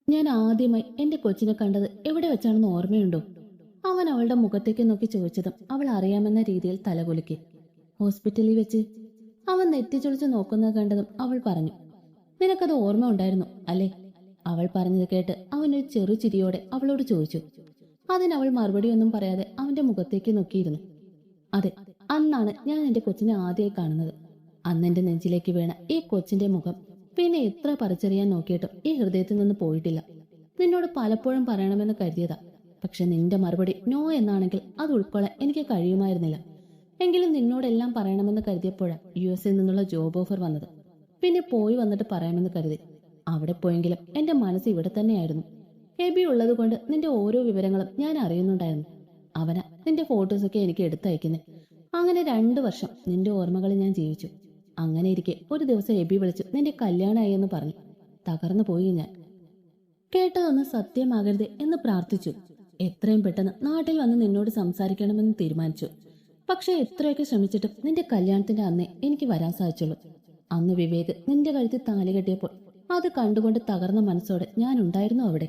ഞാൻ ആദ്യമായി എന്റെ കൊച്ചിനെ കണ്ടത് എവിടെ വെച്ചാണെന്ന് ഓർമ്മയുണ്ടോ? അവൻ അവളുടെ മുഖത്തേക്ക് നോക്കി ചോദിച്ചതും അവൾ അറിയാമെന്ന രീതിയിൽ തലകുലുക്കി. ഹോസ്പിറ്റലിൽ വെച്ച്. അവൻ നെറ്റിച്ചൊളിച്ച് നോക്കുന്നത് കണ്ടതും അവൾ പറഞ്ഞു. നിനക്കത് ഓർമ്മ ഉണ്ടായിരുന്നു അല്ലേ? അവൾ പറഞ്ഞത് കേട്ട് അവനൊരു ചെറു ചിരിയോടെ അവളോട് ചോദിച്ചു. അതിനവൾ മറുപടിയൊന്നും പറയാതെ അവന്റെ മുഖത്തേക്ക് നോക്കിയിരുന്നു. അതെ, അന്നാണ് ഞാൻ എന്റെ കൊച്ചിനെ ആദ്യമായി കാണുന്നത്. അന്നെന്റെ നെഞ്ചിലേക്ക് വീണ ഈ കൊച്ചിന്റെ മുഖം പിന്നെ എത്ര പറിച്ചറിയാൻ നോക്കിയിട്ടും ഈ ഹൃദയത്തിൽ നിന്ന് പോയിട്ടില്ല. നിന്നോട് പലപ്പോഴും പറയണമെന്ന് കരുതിയതാ. പക്ഷെ നിന്റെ മറുപടി നോ എന്നാണെങ്കിൽ അത് ഉൾക്കൊള്ളാൻ എനിക്ക് കഴിയുമായിരുന്നില്ല. എങ്കിലും നിന്നോടെല്ലാം പറയണമെന്ന് കരുതിയപ്പോഴാ US നിന്നുള്ള ജോബ് ഓഫർ വന്നത്. പിന്നെ പോയി വന്നിട്ട് പറയാമെന്ന് കരുതി. അവിടെ പോയെങ്കിലും എന്റെ മനസ്സ് ഇവിടെ തന്നെയായിരുന്നു. എബി ഉള്ളത് കൊണ്ട് നിന്റെ ഓരോ വിവരങ്ങളും ഞാൻ അറിയുന്നുണ്ടായിരുന്നു. അവനാ നിന്റെ ഫോട്ടോസൊക്കെ എനിക്ക് എടുത്തയക്കുന്നേ. അങ്ങനെ 2 വർഷം നിന്റെ ഓർമ്മകളിൽ ഞാൻ ജീവിച്ചു. അങ്ങനെ ഇരിക്കെ ഒരു ദിവസം എബി വിളിച്ചു നിന്റെ കല്യാണമായി എന്ന് പറഞ്ഞു. തകർന്നു പോയി ഞാൻ. കേട്ടതൊന്ന് സത്യമാകരുത് എന്ന് പ്രാർത്ഥിച്ചു. എത്രയും പെട്ടെന്ന് നാട്ടിൽ വന്ന് നിന്നോട് സംസാരിക്കണമെന്ന് തീരുമാനിച്ചു. പക്ഷെ എത്രയൊക്കെ ശ്രമിച്ചിട്ടും നിന്റെ കല്യാണത്തിന്റെ അന്നേ എനിക്ക് വരാൻ സാധിച്ചുള്ളൂ. അന്ന് വിവേക് നിന്റെ കഴുത്തിൽ താലി കെട്ടിയപ്പോൾ അത് കണ്ടുകൊണ്ട് തകർന്ന മനസ്സോടെ ഞാൻ ഉണ്ടായിരുന്നു അവിടെ.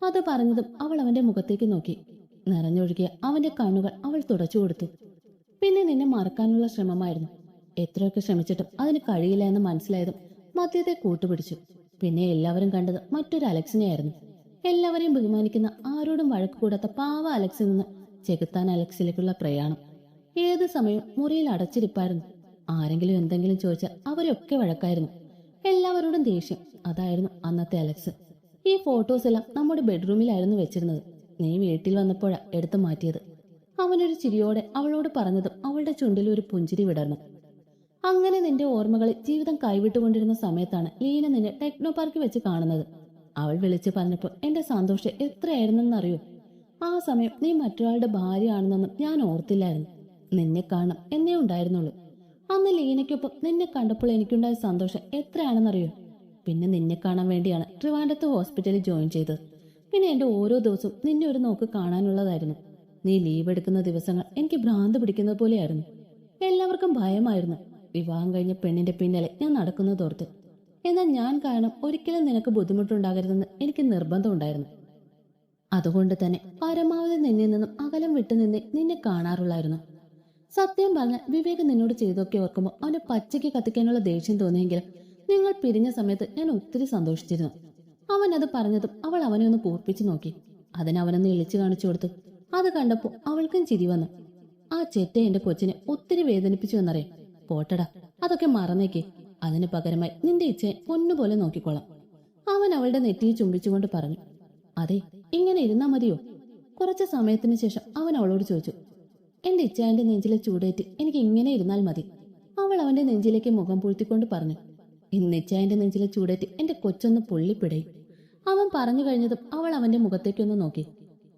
അത് പറഞ്ഞതും അവൾ അവന്റെ മുഖത്തേക്ക് നോക്കി. നിറഞ്ഞൊഴുകിയ അവന്റെ കണ്ണുകൾ അവൾ തുടച്ചു കൊടുത്തു. പിന്നെ നിന്നെ മറക്കാനുള്ള ശ്രമമായിരുന്നു. എത്രയൊക്കെ ശ്രമിച്ചിട്ടും അതിന് കഴിയില്ല എന്ന് മനസ്സിലായതും മദ്യത്തെ കൂട്ടുപിടിച്ചു. പിന്നെ എല്ലാവരും കണ്ടത് മറ്റൊരു അലക്സിനെയായിരുന്നു. എല്ലാവരെയും ബഹുമാനിക്കുന്ന, ആരോടും വഴക്ക് കൂടാത്ത പാവ അലക്സിൽ നിന്ന് ചെകുത്താൻ അലക്സിലേക്കുള്ള പ്രയാണം. ഏത് സമയവും മുറിയിൽ അടച്ചിരിപ്പായിരുന്നു. ആരെങ്കിലും എന്തെങ്കിലും ചോദിച്ചാൽ അവരൊക്കെ വഴക്കായിരുന്നു. എല്ലാവരോടും ദേഷ്യം. അതായിരുന്നു അന്നത്തെ അലക്സ്. ഈ ഫോട്ടോസ് എല്ലാം നമ്മുടെ ബെഡ്റൂമിലായിരുന്നു വെച്ചിരുന്നത്. നീ വീട്ടിൽ വന്നപ്പോഴാ എടുത്തു മാറ്റിയത്. അവനൊരു ചിരിയോടെ അവളോട് പറഞ്ഞതും അവളുടെ ചുണ്ടിൽ ഒരു പുഞ്ചിരി വിടർന്നു. അങ്ങനെ നിന്റെ ഓർമ്മകളിൽ ജീവിതം കൈവിട്ടുകൊണ്ടിരുന്ന സമയത്താണ് ലീന നിന്നെ ടെക്നോ പാർക്കിൽ വെച്ച് കാണുന്നത്. അവൾ വിളിച്ചു പറഞ്ഞപ്പോൾ എന്റെ സന്തോഷം എത്രയായിരുന്നെന്നറിയോ? ആ സമയം നീ മറ്റൊരാളുടെ ഭാര്യ ആണെന്നൊന്നും ഞാൻ ഓർത്തില്ലായിരുന്നു. നിന്നെ കാണണം എന്നേ ഉണ്ടായിരുന്നുള്ളൂ. അന്ന് ലീനയ്ക്കൊപ്പം നിന്നെ കണ്ടപ്പോൾ എനിക്കുണ്ടായ സന്തോഷം എത്രയാണെന്നറിയോ? പിന്നെ നിന്നെ കാണാൻ വേണ്ടിയാണ് ട്രിവാൻഡ്രത്ത് ഹോസ്പിറ്റലിൽ ജോയിൻ ചെയ്തത്. പിന്നെ എന്റെ ഓരോ ദിവസവും നിന്നെ ഒരു നോക്ക് കാണാനുള്ളതായിരുന്നു. നീ ലീവ് എടുക്കുന്ന ദിവസങ്ങൾ എനിക്ക് ഭ്രാന്ത് പിടിക്കുന്നത് പോലെയായിരുന്നു. എല്ലാവർക്കും ഭയമായിരുന്നു. വിവാഹം കഴിഞ്ഞ പെണ്ണിന്റെ പിന്നാലെ ഞാൻ നടക്കുന്നതോർത്ത്. എന്നാൽ ഞാൻ കാരണം ഒരിക്കലും നിനക്ക് ബുദ്ധിമുട്ടുണ്ടാകരുതെന്ന് എനിക്ക് നിർബന്ധമുണ്ടായിരുന്നു. അതുകൊണ്ട് തന്നെ പരമാവധി നിന്നിൽ നിന്നും അകലം വിട്ടുനിന്ന് നിന്നെ കാണാറുള്ളായിരുന്നു. സത്യം പറഞ്ഞാൽ വിവേക് നിന്നോട് ചെയ്തൊക്കെ ഓർക്കുമ്പോൾ അവന്റെ പച്ചയ്ക്ക് കത്തിക്കാനുള്ള ദേഷ്യം തോന്നിയെങ്കിലും നിങ്ങൾ പിരിഞ്ഞ സമയത്ത് ഞാൻ ഒത്തിരി സന്തോഷിച്ചിരുന്നു. അവൻ അത് പറഞ്ഞതും അവൾ അവനെ ഒന്ന് പൂർപ്പിച്ചു നോക്കി. അതിനവനൊന്ന് ഇളിച്ചു കാണിച്ചു കൊടുത്തു. അത് കണ്ടപ്പോൾ അവൾക്കും ചിരി വന്നു. ആ ചെറ്റ എന്റെ കൊച്ചിനെ ഒത്തിരി വേദനിപ്പിച്ചു എന്നറിയാം. പോട്ടടാ, അതൊക്കെ മറന്നേക്കേ. അതിന് പകരമായി നിന്റെ ഇച്ഛയെ പൊന്നുപോലെ നോക്കിക്കോളാം. അവൻ അവളുടെ നെറ്റിയിൽ ചുംബിച്ചുകൊണ്ട് പറഞ്ഞു. അതെ, ഇങ്ങനെ ഇരുന്നാ മതിയോ? കുറച്ചു സമയത്തിന് ശേഷം അവൻ അവളോട് ചോദിച്ചു. എന്റെ ഇച്ഛായന്റെ നെഞ്ചിലെ ചൂടേറ്റ് എനിക്ക് ഇങ്ങനെ ഇരുന്നാൽ മതി. അവൾ അവന്റെ നെഞ്ചിലേക്ക് മുഖം പൂഴ്ത്തിക്കൊണ്ട് പറഞ്ഞു. ഇന്ന് ഇച്ഛായന്റെ നെഞ്ചിലെ ചൂടേറ്റ് എന്റെ കൊച്ചൊന്ന് പൊള്ളിപ്പിടയും. അവൻ പറഞ്ഞു കഴിഞ്ഞതും അവൾ അവന്റെ മുഖത്തേക്കൊന്ന് നോക്കി.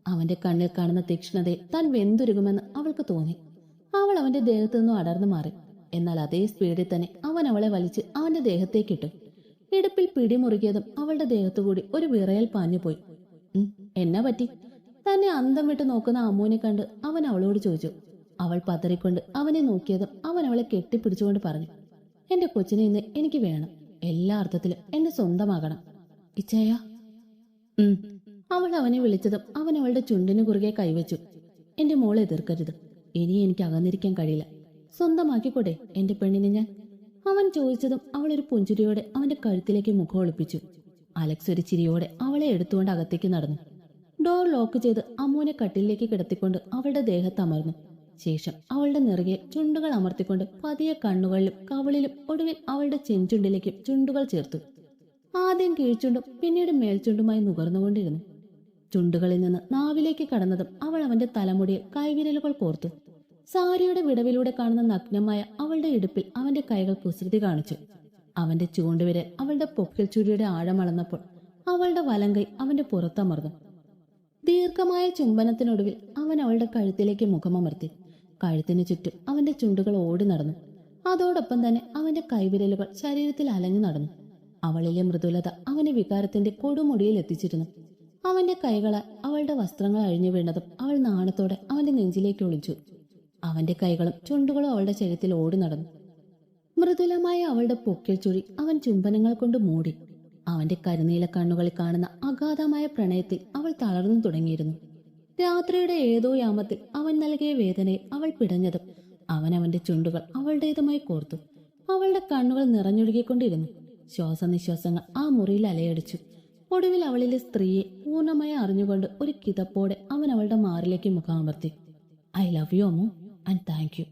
അവന്റെ കണ്ണിൽ കാണുന്ന തീക്ഷ്ണതയിൽ താൻ വെന്തുരുകുമെന്ന് അവൾക്ക് തോന്നി. അവൾ അവന്റെ ദേഹത്തു നിന്നും അടർന്നു മാറി. എന്നാൽ അതേ സ്പീഡിൽ തന്നെ അവൻ അവളെ വലിച്ച് അവന്റെ ദേഹത്തേക്കിട്ടു. ഇടുപ്പിൽ പിടിമുറുകിയതും അവളുടെ ദേഹത്തുകൂടി ഒരു വിറയൽ പാഞ്ഞുപോയി. എന്നാ പറ്റി? തന്നെ അന്തം വിട്ട് നോക്കുന്ന അമ്മുവിനെ കണ്ട് അവൻ അവളോട് ചോദിച്ചു. അവൾ പതറിക്കൊണ്ട് അവനെ നോക്കിയതും അവൻ അവളെ കെട്ടിപ്പിടിച്ചുകൊണ്ട് പറഞ്ഞു. എന്റെ കൊച്ചിനെ ഇന്ന് എനിക്ക് വേണം. എല്ലാ അർത്ഥത്തിലും എന്റെ സ്വന്തമാകണം. ഇച്ചയ. അവൾ അവനെ വിളിച്ചതും അവൻ അവളുടെ ചുണ്ടിനു കുറുകെ കൈവച്ചു. എന്റെ മോളെ എതിർക്കരുത്. ഇനി എനിക്ക് അകന്നിരിക്കാൻ കഴിയില്ല. സ്വന്തമാക്കിക്കൂടെ എന്റെ പെണ്ണിനെ ഞാൻ? അവൻ ചോദിച്ചതും അവൾ ഒരു പുഞ്ചിരിയോടെ അവന്റെ കഴുത്തിലേക്ക് മുഖം ഒളിപ്പിച്ചു. അലക്സ് ഒരു ചിരിയോടെ അവളെ എടുത്തുകൊണ്ട് അകത്തേക്ക് നടന്നു. ഡോർ ലോക്ക് ചെയ്ത് അമ്മുവിനെ കട്ടിലേക്ക് കിടത്തിക്കൊണ്ട് അവളുടെ ദേഹത്ത് അമർന്നു. ശേഷം അവളുടെ നെറുകെ ചുണ്ടുകൾ അമർത്തിക്കൊണ്ട് പതിയെ കണ്ണുകളിലും കവിളിലും ഒടുവിൽ അവളുടെ ചെഞ്ചുണ്ടിലേക്കും ചുണ്ടുകൾ ചേർത്തു. ആദ്യം കീഴ്ചുണ്ടും പിന്നീട് മേൽചുണ്ടുമായി നുകർന്നുകൊണ്ടിരുന്നു. ചുണ്ടുകളിൽ നിന്ന് നാവിലേക്ക് കടന്നതും അവൾ അവന്റെ തലമുടിയിൽ കൈവിരലുകൾ കോർത്തു. സാരിയുടെ വിടവിലൂടെ കാണുന്ന നഗ്നമായ അവളുടെ ഇടുപ്പിൽ അവന്റെ കൈകൾ കുസൃതി കാണിച്ചു. അവന്റെ ചൂണ്ടുവിരൽ അവളുടെ പൊക്കിൽ ചുരിയുടെ ആഴമളന്നപ്പോൾ അവളുടെ വലങ്കൈ അവന്റെ പുറത്തമർന്നു. ദീർഘമായ ചുംബനത്തിനൊടുവിൽ അവൻ അവളുടെ കഴുത്തിലേക്ക് മുഖമമർത്തി. കഴുത്തിനു ചുറ്റും അവന്റെ ചുണ്ടുകൾ ഓടി നടന്നു. അതോടൊപ്പം തന്നെ അവന്റെ കൈവിരലുകൾ ശരീരത്തിൽ അലഞ്ഞു നടന്നു. അവളിലെ മൃദുലത അവനെ വികാരത്തിന്റെ കൊടുമുടിയിൽ എത്തിച്ചിരുന്നു. അവന്റെ കൈകളാൽ അവളുടെ വസ്ത്രങ്ങൾ അഴിഞ്ഞു വീണതും അവൾ നാണത്തോടെ അവന്റെ നെഞ്ചിലേക്ക് ഒളിച്ചു. അവന്റെ കൈകളും ചുണ്ടുകളും അവളുടെ ശരീരത്തിൽ ഓടി നടന്നു. മൃദുലമായ അവളുടെ പൊക്കിൽ ചുഴി അവൻ ചുംബനങ്ങൾ കൊണ്ട് മൂടി. അവന്റെ കരുനീല കണ്ണുകളിൽ കാണുന്ന അഗാധമായ പ്രണയത്തിൽ അവൾ തളർന്നു തുടങ്ങിയിരുന്നു. രാത്രിയുടെ ഏതോ യാമത്തിൽ അവൻ നൽകിയ വേദനയിൽ അവൾ പിടഞ്ഞതും അവൻ അവന്റെ ചുണ്ടുകൾ അവളുടേതുമായി കോർത്തു. അവളുടെ കണ്ണുകൾ നിറഞ്ഞൊഴുകിക്കൊണ്ടിരുന്നു. ശ്വാസനിശ്വാസങ്ങൾ ആ മുറിയിൽ അലയടിച്ചു. ഒടുവിൽ അവളിലെ സ്ത്രീയെ പൂർണ്ണമായി അറിഞ്ഞുകൊണ്ട് ഒരു കിതപ്പോടെ അവൻ അവളുടെ മാറിലേക്ക് മുഖമർത്തി. I love you Ammu and thank you.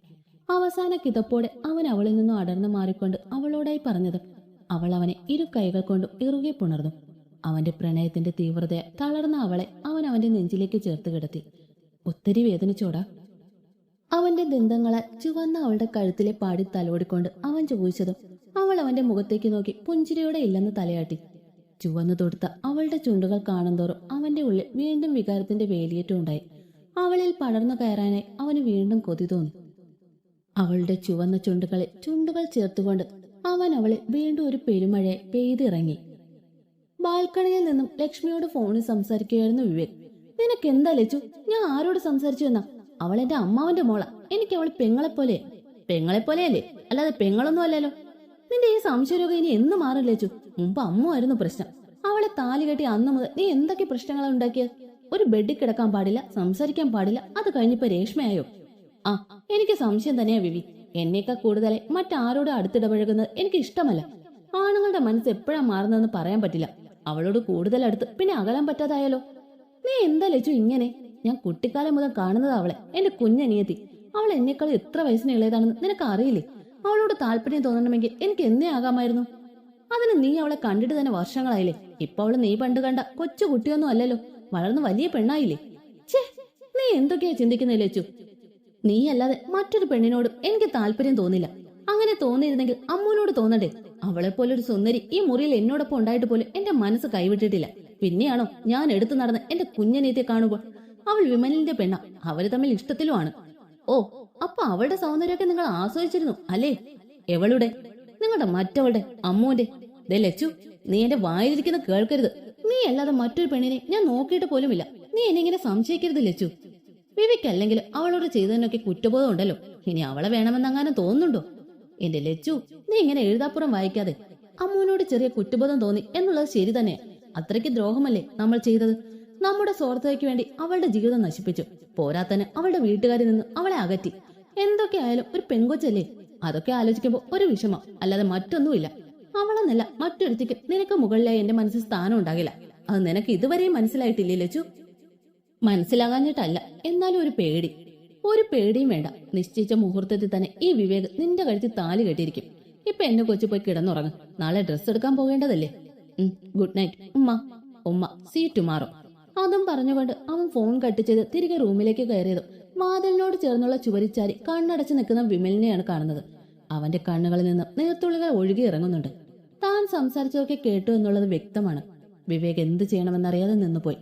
അവസാന കിതപ്പോടെ അവൻ അവളിൽ നിന്നും അടർന്നു മാറിക്കൊണ്ട് അവളോടായി പറഞ്ഞതും അവൾ അവനെ ഇരു കൈകൾ കൊണ്ടും ഇറുകെ പുണർന്നു. അവന്റെ പ്രണയത്തിന്റെ തീവ്രതയെ തളർന്ന അവളെ അവൻ അവന്റെ നെഞ്ചിലേക്ക് ചേർത്ത് കിടത്തി. ഒത്തിരി വേദനിച്ചോടാ? അവന്റെ ദന്തങ്ങളാൽ ചുവന്ന അവളുടെ കഴുത്തിലെ പാടി തലോടിക്കൊണ്ട് അവൻ ചോദിച്ചതും അവൾ അവന്റെ മുഖത്തേക്ക് നോക്കി പുഞ്ചിരിയോടെ ഇല്ലെന്ന് തലയാട്ടി. ചുവന്നു തൊടുത്ത അവളുടെ ചുണ്ടുകൾ കാണുന്തോറും അവന്റെ ഉള്ളിൽ വീണ്ടും വികാരത്തിന്റെ വേലിയേറ്റമുണ്ടായി. അവളിൽ പടർന്നു കയറാനായി അവന് വീണ്ടും കൊതി തോന്നി. അവളുടെ ചുവന്ന ചുണ്ടുകൾ ചേർത്തുകൊണ്ട് അവൻ അവളെ വീണ്ടും ഒരു പെരുമഴയെ പെയ്തിറങ്ങി. ബാൽക്കണിയിൽ നിന്നും ലക്ഷ്മിയോട് ഫോണിൽ സംസാരിക്കുകയായിരുന്നു വിവേക്. നിനക്ക് എന്താ ലച്ചു? ഞാൻ ആരോട് സംസാരിച്ചു എന്നാ? അവൾ എന്റെ അമ്മാവന്റെ മോള. എനിക്ക് അവൾ പെങ്ങളെപ്പോലെ. പെങ്ങളെപ്പോലെയല്ലേ, അല്ലാതെ പെങ്ങളൊന്നും അല്ലല്ലോ. നിന്റെ ഈ സംശയരോഗം ഇനി എന്ന് മാറും ലച്ചു? മുമ്പ് അമ്മുവായിരുന്നു പ്രശ്നം. അവളെ താലി കെട്ടി അന്ന് മുതൽ നീ എന്തൊക്കെ പ്രശ്നങ്ങളാണ് ഉണ്ടാക്കിയത്? ഒരു ബെഡിൽ കിടക്കാൻ പാടില്ല, സംസാരിക്കാൻ പാടില്ല. അത് കഴിഞ്ഞിപ്പോ രേഷ്മയായോ? ആ, എനിക്ക് സംശയം തന്നെയാ വിവി. എന്നേക്കാൾ കൂടുതലായി മറ്റാരോടും അടുത്തിടപഴകുന്നത് എനിക്ക് ഇഷ്ടമല്ല. ആണുങ്ങളുടെ മനസ്സ് എപ്പോഴാ മാറുന്നതെന്ന് പറയാൻ പറ്റില്ല. അവളോട് കൂടുതൽ അടുത്ത് പിന്നെ അകലാൻ പറ്റാതായാലോ? നീ എന്താ ലച്ചു ഇങ്ങനെ? ഞാൻ കുട്ടിക്കാലം മുതൽ കാണുന്നത് അവളെ, എന്റെ കുഞ്ഞനിയത്തി. അവൾ എന്നെക്കാൾ എത്ര വയസ്സിന് ഇളയതാണെന്ന് നിനക്ക് അറിയില്ലേ? അവളോട് താല്പര്യം തോന്നണമെങ്കിൽ എനിക്ക് എന്നേ ആകാമായിരുന്നു. അതിന് നീ അവളെ കണ്ടിട്ട് തന്നെ വർഷങ്ങളായില്ലേ? ഇപ്പൊ അവള് നീ പണ്ട് കണ്ട കൊച്ചു കുട്ടിയൊന്നും അല്ലല്ലോ, വളർന്ന് വലിയ പെണ്ണായില്ലേ. ഛേ, നീ എന്തൊക്കെയാ ചിന്തിക്കുന്നേ ലച്ചു? നീ അല്ലാതെ മറ്റൊരു പെണ്ണിനോടും എനിക്ക് താല്പര്യം തോന്നില്ല. അങ്ങനെ തോന്നിയിരുന്നെങ്കിൽ അമ്മൂനോട് തോന്നണ്ടേ? അവളെ പോലൊരു സുന്ദരി ഈ മുറിയിൽ എന്നോടൊപ്പം ഉണ്ടായിട്ട് പോലും എന്റെ മനസ്സ് കൈവിട്ടിട്ടില്ല. പിന്നെയാണോ ഞാൻ എടുത്തു നടന്ന് എന്റെ കുഞ്ഞനീത്തെ കാണുമ്പോൾ? അവൾ വിമലിന്റെ പെണ്ണ, അവര് തമ്മിൽ ഇഷ്ടത്തിലുമാണ്. ഓ, അപ്പൊ അവളുടെ സൗന്ദര്യമൊക്കെ നിങ്ങൾ ആസ്വദിച്ചിരുന്നു അല്ലേ? എവളുടെ? നിങ്ങളുടെ മറ്റവളുടെ, അമ്മൂന്റെ. ദേ ലച്ചു, നീ എന്റെ വായിലിരിക്കുന്ന കേൾക്കരുത്. നീ അല്ലാതെ മറ്റൊരു പെണ്ണിനെ ഞാൻ നോക്കിയിട്ട് പോലുമില്ല. നീ എന്നെ ഇങ്ങനെ സംശയിക്കരുത് ലച്ചു. വിവിക്കല്ലെങ്കിൽ അവളോട് ചെയ്തതിനൊക്കെ കുറ്റബോധം ഉണ്ടല്ലോ. ഇനി അവളെ വേണമെന്നങ്ങാനും തോന്നുന്നുണ്ടോ? എന്റെ ലച്ചു, നീ ഇങ്ങനെ എഴുതാപ്പുറം വായിക്കാതെ. അമ്മൂനോട് ചെറിയ കുറ്റബോധം തോന്നി എന്നുള്ളത് ശരി തന്നെ. അത്രയ്ക്ക് ദ്രോഹമല്ലേ നമ്മൾ ചെയ്തത്? നമ്മുടെ സ്വാർത്ഥതയ്ക്ക് വേണ്ടി അവളുടെ ജീവിതം നശിപ്പിച്ചു. പോരാത്തന്നെ അവളുടെ വീട്ടുകാരിൽ നിന്ന് അവളെ അകറ്റി. എന്തൊക്കെ ആയാലും ഒരു പെങ്കൊച്ചല്ലേ? അതൊക്കെ ആലോചിക്കുമ്പോ ഒരു വിഷമം, അല്ലാതെ മറ്റൊന്നുമില്ല. അവളെന്നല്ല മറ്റൊരുത്തിക്ക് നിനക്ക് മുകളിലായി എന്റെ മനസ്സിൽ സ്ഥാനം ഉണ്ടാകില്ല. അത് നിനക്ക് ഇതുവരെയും മനസ്സിലായിട്ടില്ലേ ലച്ചു? മനസ്സിലാകാഞ്ഞിട്ടല്ല, എന്നാലും ഒരു പേടി. ഒരു പേടിയും വേണ്ട. നിശ്ചയിച്ച മുഹൂർത്തത്തിൽ തന്നെ ഈ വിവേക് നിന്റെ കഴുത്തിൽ താലി കെട്ടിയിരിക്കും. ഇപ്പൊ എന്നെ കൊച്ചു പോയി കിടന്നുറങ്ങും. നാളെ ഡ്രസ്സ് എടുക്കാൻ പോകേണ്ടതല്ലേ? ഗുഡ് നൈറ്റ് ഉമ്മ. ഉമ്മ, സീ ടുമാറോ. അതും പറഞ്ഞുകൊണ്ട് അവൻ ഫോൺ കട്ട് ചെയ്ത് തിരികെ റൂമിലേക്ക് കയറിയതും വാതിലിനോട് ചേർന്നുള്ള ചുവരിച്ചാരി കണ്ണടച്ച് നിൽക്കുന്ന വിമലിനെയാണ് കാണുന്നത്. അവന്റെ കണ്ണുകളിൽ നിന്ന് നീർത്തുള്ളികൾ ഒഴുകി ഇറങ്ങുന്നുണ്ട്. താൻ സംസാരിച്ചതൊക്കെ കേട്ടു എന്നുള്ളത് വ്യക്തമാണ്. വിവേക് എന്ത് ചെയ്യണമെന്നറിയാതെ നിന്നുപോയി.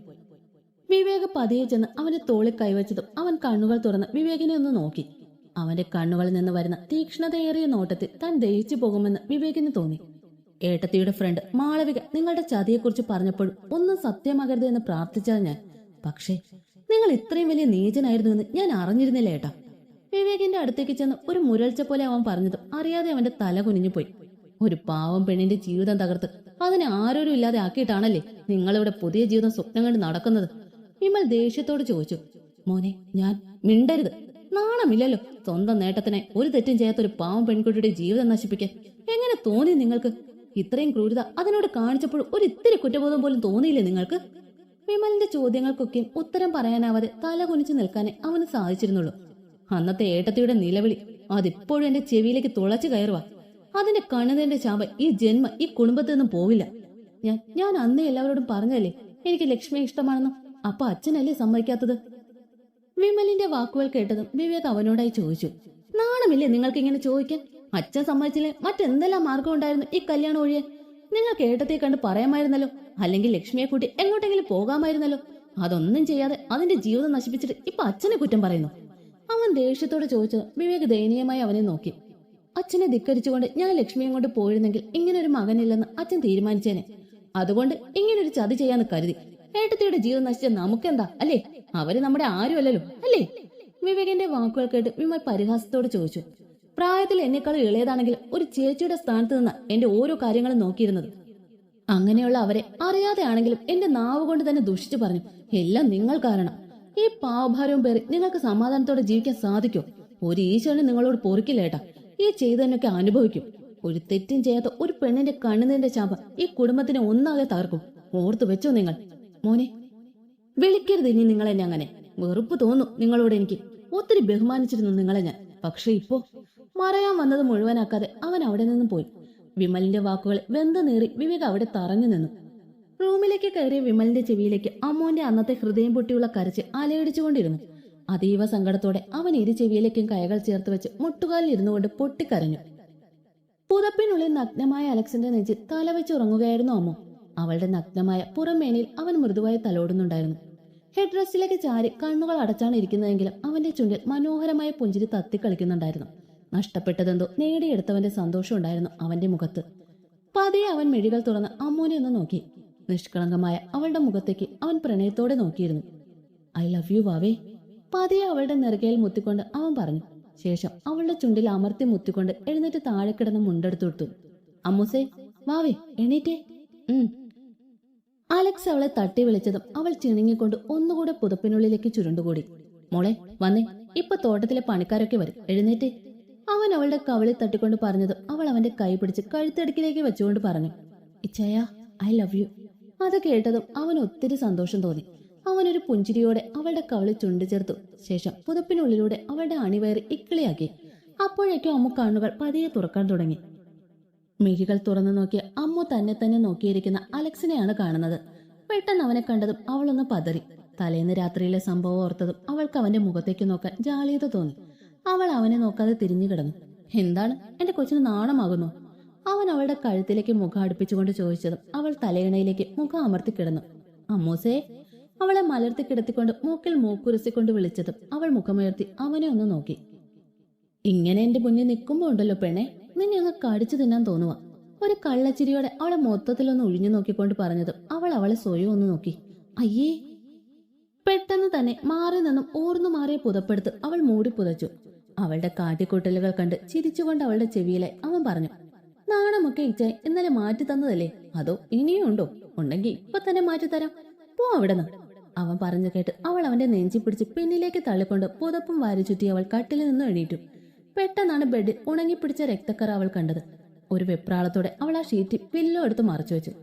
വിവേക് പതിയെ ചെന്ന് അവന്റെ തോളിൽ കൈവച്ചതും അവൻ കണ്ണുകൾ തുറന്ന് വിവേകിനെ ഒന്ന് നോക്കി. അവന്റെ കണ്ണുകളിൽ നിന്ന് വരുന്ന തീക്ഷ്ണതയേറിയ നോട്ടത്തിൽ താൻ ദഹിച്ചു പോകുമെന്ന് വിവേകിന് തോന്നി. ഏട്ടത്തിയുടെ ഫ്രണ്ട് മാളവിക നിങ്ങളുടെ ചതിയെക്കുറിച്ച് പറഞ്ഞപ്പോഴും ഒന്നും സത്യമാകരുത് എന്ന് പ്രാർത്ഥിച്ചാൽ ഞാൻ. പക്ഷേ നിങ്ങൾ ഇത്രയും വലിയ നീചനായിരുന്നു എന്ന് ഞാൻ അറിഞ്ഞിരുന്നില്ല ഏട്ടാ. വിവേകിന്റെ അടുത്തേക്ക് ചെന്ന് ഒരു മുരൾച്ച പോലെ അവൻ പറഞ്ഞതും അറിയാതെ അവന്റെ തല കുനിഞ്ഞുപോയി. ഒരു പാവം പെണ്ണിന്റെ ജീവിതം തകർത്ത് അതിനെ ആരോരും ഇല്ലാതെ ആക്കിയിട്ടാണല്ലേ നിങ്ങളിവിടെ പുതിയ ജീവിതം സ്വപ്നം കണ്ട് നടക്കുന്നത്? വിമൽ ദേഷ്യത്തോട് ചോദിച്ചു. മോനെ, ഞാൻ മിണ്ടരുത്. നാണമില്ലല്ലോ സ്വന്തം നേട്ടത്തിനെ ഒരു തെറ്റും ചെയ്യാത്തൊരു പാവം പെൺകുട്ടിയുടെ ജീവിതം നശിപ്പിക്കാൻ. എങ്ങനെ തോന്നി നിങ്ങൾക്ക്? ഇത്രയും ക്രൂരത അതിനോട് കാണിച്ചപ്പോൾ ഒരു ഇത്തിരി കുറ്റബോധം പോലും തോന്നിയില്ലേ നിങ്ങൾക്ക്? വിമലിന്റെ ചോദ്യങ്ങൾക്കൊക്കെയും ഉത്തരം പറയാനാവാതെ തല കുനിച്ചു നിൽക്കാനേ അവന് സാധിച്ചിരുന്നുള്ളൂ. അന്നത്തെ ഏട്ടത്തിയുടെ നിലവിളി അതിപ്പോഴും എന്റെ ചെവിയിലേക്ക് തുളച്ചു കയറുക. അതിന്റെ കണ്ണുനീരിന്റെ ശാപം ഈ ജന്മ ഈ കുടുംബത്തിൽ നിന്നും പോവില്ല. ഞാൻ അന്നേ എല്ലാവരോടും പറഞ്ഞല്ലേ എനിക്ക് ലക്ഷ്മിയെ ഇഷ്ടമാണെന്ന്. അപ്പൊ അച്ഛനല്ലേ സമ്മതിക്കാത്തത്? വിമലിന്റെ വാക്കുകൾ കേട്ടതും വിവേക് അവനോടായി ചോദിച്ചു. നാണമില്ലേ നിങ്ങൾക്ക് ഇങ്ങനെ ചോദിക്കാൻ? അച്ഛൻ സമ്മതിച്ചില്ലേ മറ്റെന്തെല്ലാം മാർഗം ഉണ്ടായിരുന്നു ഈ കല്യാണം ഒഴിയാൻ? നിങ്ങൾക്ക് ഏട്ടത്തെ കണ്ട് പറയാമായിരുന്നല്ലോ, അല്ലെങ്കിൽ ലക്ഷ്മിയെ കൂട്ടി എങ്ങോട്ടെങ്കിലും പോകാമായിരുന്നല്ലോ. അതൊന്നും ചെയ്യാതെ അതിന്റെ ജീവിതം നശിപ്പിച്ചിട്ട് ഇപ്പൊ അച്ഛനെ കുറ്റം പറയുന്നു. അവൻ ദേഷ്യത്തോടെ ചോദിച്ചത് വിവേക് ദയനീയമായി അവനെ നോക്കി. അച്ഛനെ ധിക്കരിച്ചുകൊണ്ട് ഞാൻ ലക്ഷ്മിയെ കൊണ്ട് പോയിരുന്നെങ്കിൽ ഇങ്ങനൊരു മകനില്ലെന്ന് അച്ഛൻ തീരുമാനിച്ചേനെ. അതുകൊണ്ട് ഇങ്ങനൊരു ചതി ചെയ്യാന്ന് കരുതി. ഏട്ടത്തിയുടെ ജീവിതം നശിച്ച നമുക്കെന്താ അല്ലേ? അവര് നമ്മുടെ ആരും അല്ലല്ലോ അല്ലേ? വിവേകിന്റെ വാക്കുകൾ കേട്ട് വിമൽ പരിഹാസത്തോട് ചോദിച്ചു. പ്രായത്തിൽ എന്നെക്കാളും ഇളയതാണെങ്കിൽ ഒരു ചേച്ചിയുടെ സ്ഥാനത്ത് നിന്ന് എന്റെ ഓരോ കാര്യങ്ങളും നോക്കിയിരുന്നത്. അങ്ങനെയുള്ള അവരെ അറിയാതെ ആണെങ്കിലും എന്റെ നാവ് കൊണ്ട് തന്നെ ദുഷിച്ചു പറഞ്ഞു. എല്ലാം നിങ്ങൾ കാരണം. ഈ പാവഭാരവും പേറി നിങ്ങൾക്ക് സമാധാനത്തോടെ ജീവിക്കാൻ സാധിക്കോ? ഒരു ഈശ്വരന് നിങ്ങളോട് പൊറുക്കില്ലേട്ടാ. ഈ ചെയ്തതിനൊക്കെ അനുഭവിക്കും. ഒരു തെറ്റും ചെയ്യാത്ത ഒരു പെണ്ണിന്റെ കണ്ണുനീരിന്റെ ശാപം ഈ കുടുംബത്തിനെ ഒന്നാകെ തകർക്കും. ഓർത്തു വെച്ചോ നിങ്ങൾ. മോനെ, വിളിക്കരുത് ഇനി നിങ്ങളെന്നെ അങ്ങനെ. വെറുപ്പ് തോന്നും നിങ്ങളോട് എനിക്ക്. ഒത്തിരി ബഹുമാനിച്ചിരുന്നു നിങ്ങളെ ഞാൻ. പക്ഷെ ഇപ്പോ മറയാൻ വന്നത് മുഴുവനാക്കാതെ അവൻ അവിടെ നിന്നും പോയി. വിമലിന്റെ വാക്കുകൾ വെന്ത നേറി വിവേക് അവിടെ തറഞ്ഞു നിന്നു. റൂമിലേക്ക് കയറിയ വിമലിന്റെ ചെവിയിലേക്ക് അമ്മുവിന്റെ അന്നത്തെ ഹൃദയം പൊട്ടിയുള്ള കരച്ച് അലയടിച്ചുകൊണ്ടിരുന്നു. അതീവ സങ്കടത്തോടെ അവൻ ഇരു ചെവിയിലേക്കും കൈകൾ ചേർത്ത് വെച്ച് മുട്ടുകാലിൽ ഇരുന്നുകൊണ്ട് പൊട്ടിക്കരഞ്ഞു. പുതപ്പിനുള്ളിൽ നഗ്നമായ അലക്സിന്റെ നെഞ്ചിൽ തലവെച്ച് ഉറങ്ങുകയായിരുന്നു അമ്മു. അവളുടെ നഗ്നമായ പുറമേനിൽ അവൻ മൃദുവായി തലോടുന്നുണ്ടായിരുന്നു. ഹെഡ് റെസ്റ്റിലേക്ക് ചാരി കണ്ണുകൾ അടച്ചാണ് ഇരിക്കുന്നതെങ്കിലും അവന്റെ ചുണ്ടിൽ മനോഹരമായ പുഞ്ചിരി തത്തിക്കളിക്കുന്നുണ്ടായിരുന്നു. നഷ്ടപ്പെട്ടതെന്തോ നേടിയെടുത്തവന്റെ സന്തോഷം ഉണ്ടായിരുന്നു അവന്റെ മുഖത്ത്. പതിയെ അവൻ മിഴികൾ തുറന്ന് അമ്മൂനെ ഒന്ന് നോക്കി. നിഷ്കളങ്കമായ അവളുടെ മുഖത്തേക്ക് അവൻ പ്രണയത്തോടെ നോക്കിയിരുന്നു. ഐ ലവ് യു വാവേ. പതിയെ അവളുടെ നെറുകയിൽ മുത്തിക്കൊണ്ട് അവൻ പറഞ്ഞു. ശേഷം അവളുടെ ചുണ്ടിൽ അമർത്തി മുത്തിക്കൊണ്ട് എഴുന്നേറ്റ് താഴെ കിടന്ന് മുണ്ടെടുത്തു കൊടുത്തു. അമ്മൂസേ, വാവേ, എണീറ്റേ. അലക്സ് അവളെ തട്ടി വിളിച്ചതും അവൾ ചിണുങ്ങിക്കൊണ്ട് ഒന്നുകൂടെ പുതപ്പിനുള്ളിലേക്ക് ചുരുണ്ടുകൂടി. മോളെ വന്നേ, ഇപ്പൊ തോട്ടത്തിലെ പണിക്കാരൊക്കെ വരും, എഴുന്നേറ്റേ. അവൻ അവളുടെ കവിളിൽ തട്ടിക്കൊണ്ട് പറഞ്ഞതും അവൾ അവന്റെ കൈ പിടിച്ച് കഴുത്തടുക്കിലേക്ക് വെച്ചുകൊണ്ട് പറഞ്ഞു, ഇച്ചായ, ഐ ലവ് യു. അത് കേട്ടതും അവന് ഒത്തിരി സന്തോഷം തോന്നി. അവനൊരു പുഞ്ചിരിയോടെ അവളുടെ കവിളിൽ ചുണ്ടു ചേർത്തു. ശേഷം പുതപ്പിനുള്ളിലൂടെ അവളുടെ അണിവയറി ഇക്കിളിയാക്കി. അപ്പോഴേക്കും അമ്മു കണ്ണുകൾ പതിയെ തുറക്കാൻ തുടങ്ങി. മിഴികൾ തുറന്നു നോക്കിയ അമ്മു തന്നെ നോക്കിയിരിക്കുന്ന അലക്സിനെയാണ് കാണുന്നത്. പെട്ടെന്ന് അവനെ കണ്ടതും അവളൊന്ന് പതറി. തലേന്ന് രാത്രിയിലെ സംഭവം ഓർത്തതും അവൾക്ക് അവന്റെ മുഖത്തേക്ക് നോക്കാൻ ജാളിയത തോന്നി. അവൾ അവനെ നോക്കാതെ തിരിഞ്ഞു കിടന്നു. എന്താണ്, എന്റെ കൊച്ചിന് നാണമാകുന്നു? അവൻ അവളുടെ കഴുത്തിലേക്ക് മുഖം അടുപ്പിച്ചുകൊണ്ട് ചോദിച്ചതും അവൾ തലയിണയിലേക്ക് മുഖം അമർത്തി കിടന്നു. അമ്മൂസേ. അവളെ മലർത്തി കിടത്തിക്കൊണ്ട് മൂക്കിൽ മൂക്കുരസിക്കൊണ്ട് വിളിച്ചതും അവൾ മുഖമുയർത്തി അവനെ ഒന്ന് നോക്കി. ഇങ്ങനെ എന്റെ മുന്നിൽ നിൽക്കുമ്പോ ഉണ്ടല്ലോ പെണ്ണെ, നിന്നെ അങ്ങ് കടിച്ചു തിന്നാൻ തോന്നുക. ഒരു കള്ളച്ചിരിയോടെ അവളെ മൊത്തത്തിലൊന്ന് ഒഴിഞ്ഞു നോക്കിക്കൊണ്ട് പറഞ്ഞതും അവൾ അവളെ സ്വയം ഒന്ന് നോക്കി. അയ്യേ. പെട്ടെന്ന് തന്നെ മാറി നിന്നും ഊർന്നു മാറിയ പുതപ്പെടുത്ത് അവൾ മൂടി പുതച്ചു. അവളുടെ കാട്ടിക്കൂട്ടലുകൾ കണ്ട് ചിരിച്ചുകൊണ്ട് അവളുടെ ചെവിയിലെ അവൻ പറഞ്ഞു, നാണമൊക്കെ ഇച്ചായി ഇന്നലെ മാറ്റി തന്നതല്ലേ, അതോ ഇനിയും ഉണ്ടോ? ഉണ്ടെങ്കിൽ ഇപ്പൊ തന്നെ മാറ്റിത്തരാം, പോ അവിടെന്ന്. അവൻ പറഞ്ഞു കേട്ട് അവൾ അവന്റെ നെഞ്ചി പിടിച്ച് പിന്നിലേക്ക് തള്ളിക്കൊണ്ട് പുതപ്പും വാരി ചുറ്റി അവൾ കട്ടിലിൽ നിന്നും എണീറ്റു. പെട്ടെന്നാണ് ബെഡിൽ ഉണങ്ങിപ്പിടിച്ച രക്തക്കറ അവൾ കണ്ടത്. ഒരു വെപ്രാളത്തോടെ അവൾ ആ ഷീറ്റ് പില്ലോ എടുത്ത് മറച്ചു വെച്ചു.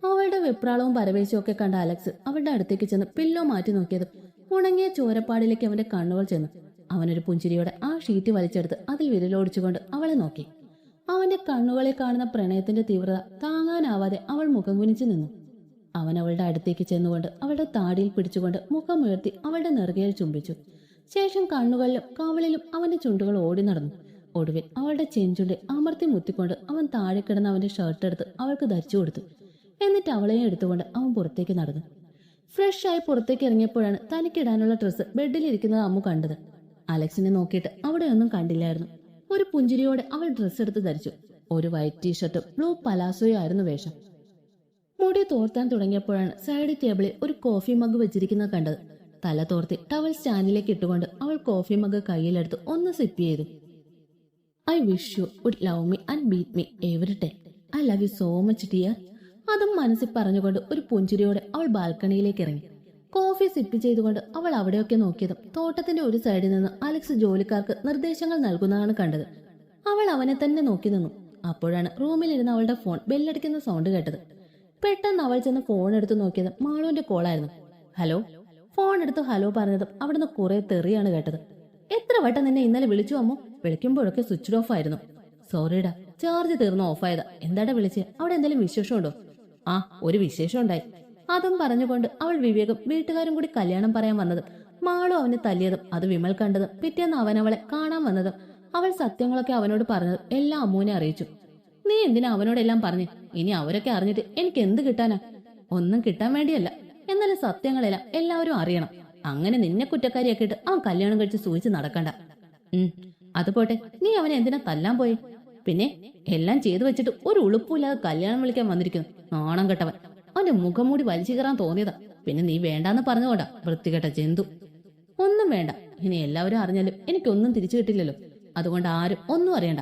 അവളുടെ വെപ്രാളവും പരവേശവും ഒക്കെ കണ്ട അലക്സ് അവളുടെ അടുത്തേക്ക് ചെന്ന് പില്ലോ മാറ്റി നോക്കിയതും ഉണങ്ങിയ ചോരപ്പാടിലേക്ക് അവന്റെ കണ്ണുകൾ ചെന്നു. അവനൊരു പുഞ്ചിരിയോടെ ആ ഷീറ്റ് വലിച്ചെടുത്ത് അതിൽ വിരലോടിച്ചുകൊണ്ട് അവളെ നോക്കി. അവന്റെ കണ്ണുകളിൽ കാണുന്ന പ്രണയത്തിന്റെ തീവ്രത താങ്ങാനാവാതെ അവൾ മുഖം കുനിച്ചു നിന്നു. അവൻ അവളുടെ അടുത്തേക്ക് ചെന്നുകൊണ്ട് അവളുടെ താടിയിൽ പിടിച്ചുകൊണ്ട് മുഖമുയർത്തി അവളുടെ നെറുകയിൽ ചുംബിച്ചു. ശേഷം കണ്ണുകളിലും കവളിലും അവന്റെ ചുണ്ടുകൾ ഓടി നടന്നു. ഒടുവിൽ അവളുടെ ചെഞ്ചുണ്ടിൽ അമർത്തി മുത്തിക്കൊണ്ട് അവൻ താഴെ കിടന്ന് അവന്റെ ഷർട്ട് എടുത്ത് അവൾക്ക് ധരിച്ചു കൊടുത്തു. എന്നിട്ട് അവളെയും എടുത്തുകൊണ്ട് അവൻ പുറത്തേക്ക് നടന്നു. ഫ്രഷായി പുറത്തേക്ക് ഇറങ്ങിയപ്പോഴാണ് തനിക്കിടാനുള്ള ഡ്രസ്സ് ബെഡിലിരിക്കുന്നത് അമ്മു കണ്ടത്. അലക്സിനെ നോക്കിയിട്ട് അവിടെയൊന്നും കണ്ടില്ലായിരുന്നു. ഒരു പുഞ്ചിരിയോടെ അവൾ ഡ്രസ്സ് എടുത്ത് ധരിച്ചു. ഒരു വൈറ്റ് ടീഷർട്ടും ബ്ലൂ പലാസോയും ആയിരുന്നു വേഷം. മുടി തോർത്താൻ തുടങ്ങിയപ്പോഴാണ് സൈഡ് ടേബിളിൽ ഒരു കോഫി മഗ് വെച്ചിരിക്കുന്നത് കണ്ടത്. തല തോർത്തി ടവൽ സ്റ്റാൻഡിലേക്ക് ഇട്ടുകൊണ്ട് അവൾ കോഫി മഗ് കയ്യിലെടുത്ത് ഒന്ന് സിപ്പ് ചെയ്തു. I wish you would love me and beat me every time. I love you so much dear. അതും മനസ്സിൽ പറഞ്ഞുകൊണ്ട് ഒരു പുഞ്ചിരിയോടെ അവൾ ബാൽക്കണിയിലേക്ക് ഇറങ്ങി. കോഫി സിപ്പ് ചെയ്തുകൊണ്ട് അവൾ അവിടെയൊക്കെ നോക്കിയതും തോട്ടത്തിന്റെ ഒരു സൈഡിൽ നിന്ന് അലക്സ് ജോലിക്കാർക്ക് നിർദ്ദേശങ്ങൾ നൽകുന്നതാണ് കണ്ടത്. അവൾ അവനെ തന്നെ നോക്കി നിന്നു. അപ്പോഴാണ് റൂമിലിരുന്ന് അവളുടെ ഫോൺ ബെല്ലടിക്കുന്ന സൗണ്ട് കേട്ടത്. പെട്ടെന്ന് അവൾ ചെന്ന് ഫോൺ എടുത്ത് നോക്കിയതും മാളുവിന്റെ കോളായിരുന്നു. ഹലോ. ഫോൺ എടുത്ത് ഹലോ പറഞ്ഞതും അവിടുന്ന് കുറെ തെറിയാണ് കേട്ടത്. എത്ര വട്ടം നിന്നെ ഇന്നലെ വിളിച്ചു അമ്മു? വിളിക്കുമ്പോഴൊക്കെ സ്വിച്ച് ഓഫ് ആയിരുന്നു. സോറിടാ, ചാർജ് തീർന്ന് ഓഫായതാ. എന്താടാ വിളിച്ച്? അവിടെ എന്തെങ്കിലും വിശേഷമുണ്ടോ? ആ, ഒരു വിശേഷം ഉണ്ടായി. അതും പറഞ്ഞുകൊണ്ട് അവൾ വിവേകം വീട്ടുകാരും കൂടി കല്യാണം പറയാൻ വന്നതും മാളു അവനെ തല്ലിയതും അത് വിമൽ കണ്ടതും പിറ്റേന്ന് അവൻ അവളെ കാണാൻ വന്നതും അവൾ സത്യങ്ങളൊക്കെ അവനോട് പറഞ്ഞതും എല്ലാം അമ്മുവിനെ അറിയിച്ചു. നീ എന്തിനാ അവനോടെല്ലാം പറഞ്ഞ്? ഇനി അവരൊക്കെ അറിഞ്ഞിട്ട് എനിക്ക് എന്ത് കിട്ടാനാ? ഒന്നും കിട്ടാൻ വേണ്ടിയല്ല, എന്നാലും സത്യങ്ങളെല്ലാം എല്ലാവരും അറിയണം. അങ്ങനെ നിന്നെ കുറ്റക്കാരിയാക്കിയിട്ട് അവൻ കല്യാണം കഴിച്ച് സൂചിച്ച് നടക്കണ്ട. അതുപോട്ടെ, നീ അവനെ എന്തിനാ തല്ലാൻ പോയെ? പിന്നെ എല്ലാം ചെയ്തു വെച്ചിട്ട് ഒരു ഉളുപ്പില്ലാതെ കല്യാണം വിളിക്കാൻ വന്നിരിക്കുന്നു. നാണം കെട്ടവൻ. അവന്റെ മുഖംമൂടി വലിച്ചു കയറാൻ തോന്നിയതാ. പിന്നെ നീ വേണ്ടാന്ന് പറഞ്ഞുകൊണ്ടാ, വൃത്തികെട്ട ജന്തു. ഒന്നും വേണ്ട, ഇനി എല്ലാവരും അറിഞ്ഞാലും എനിക്കൊന്നും തിരിച്ചു കിട്ടില്ലല്ലോ. അതുകൊണ്ട് ആരും ഒന്നും അറിയണ്ട.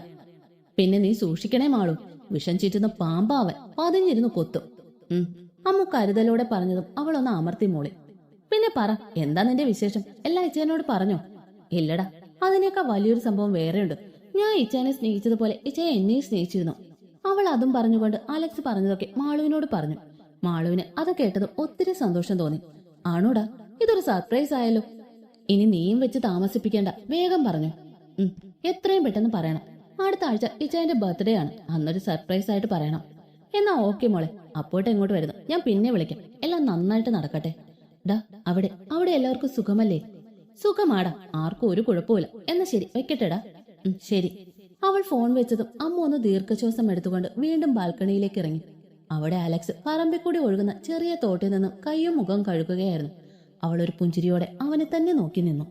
പിന്നെ നീ സൂക്ഷിക്കണേ മാളു, വിഷം ചീറ്റുന്ന പാമ്പാവൻ പതിഞ്ഞിരുന്നു കൊത്തും. അമ്മു കരുതലോടെ പറഞ്ഞതും അവളൊന്ന് അമർത്തി മൂളി. പിന്നെ പറ, എന്താ നിന്റെ വിശേഷം? എല്ലാ ഇച്ചേനോട് പറഞ്ഞോ? ഇല്ലടാ, അതിനേക്കാൾ വലിയൊരു സംഭവം വേറെയുണ്ട്. ഞാൻ ഇച്ചാനെ സ്നേഹിച്ചതുപോലെ ഇച്ചയെ എന്നെയും സ്നേഹിച്ചിരുന്നു. അവൾ അതും പറഞ്ഞുകൊണ്ട് അലക്സ് പറഞ്ഞതൊക്കെ മാളുവിനോട് പറഞ്ഞു. മാളുവിന് അത് കേട്ടതും ഒത്തിരി സന്തോഷം തോന്നി. ആണോടാ, ഇതൊരു സർപ്രൈസ് ആയല്ലോ. ഇനി നീയും വെച്ച് താമസിപ്പിക്കേണ്ട, വേഗം പറഞ്ഞു. എത്രയും പെട്ടെന്ന് പറയണം. അടുത്ത ആഴ്ച ഇച്ചായന്റെ ബർത്ത്ഡേ ആണ്. അന്നൊരു സർപ്രൈസ് ആയിട്ട് പറയണം. എന്നാ ഓക്കെ മോളെ, അപ്പോട്ട് എങ്ങോട്ട് വരുന്നു? ഞാൻ പിന്നെ വിളിക്കാം. എല്ലാം നന്നായിട്ട് നടക്കട്ടെ. ഡാ, അവിടെ എല്ലാവർക്കും സുഖമല്ലേ? സുഖമാടാ, ആർക്കും ഒരു കുഴപ്പമില്ല. എന്നാ ശരി, വെക്കട്ടെടാ. ശരി. അവൾ ഫോൺ വെച്ചതും അമ്മ ഒന്ന് ദീർഘശ്വാസം എടുത്തുകൊണ്ട് വീണ്ടും ബാൽക്കണിയിലേക്ക് ഇറങ്ങി. അവിടെ അലക്സ് പറമ്പിക്കൂടി ഒഴുകുന്ന ചെറിയ തോട്ടിൽ നിന്നും കൈയും മുഖവും കഴുകുകയായിരുന്നു. അവൾ ഒരു പുഞ്ചിരിയോടെ അവനെ തന്നെ നോക്കി നിന്നു.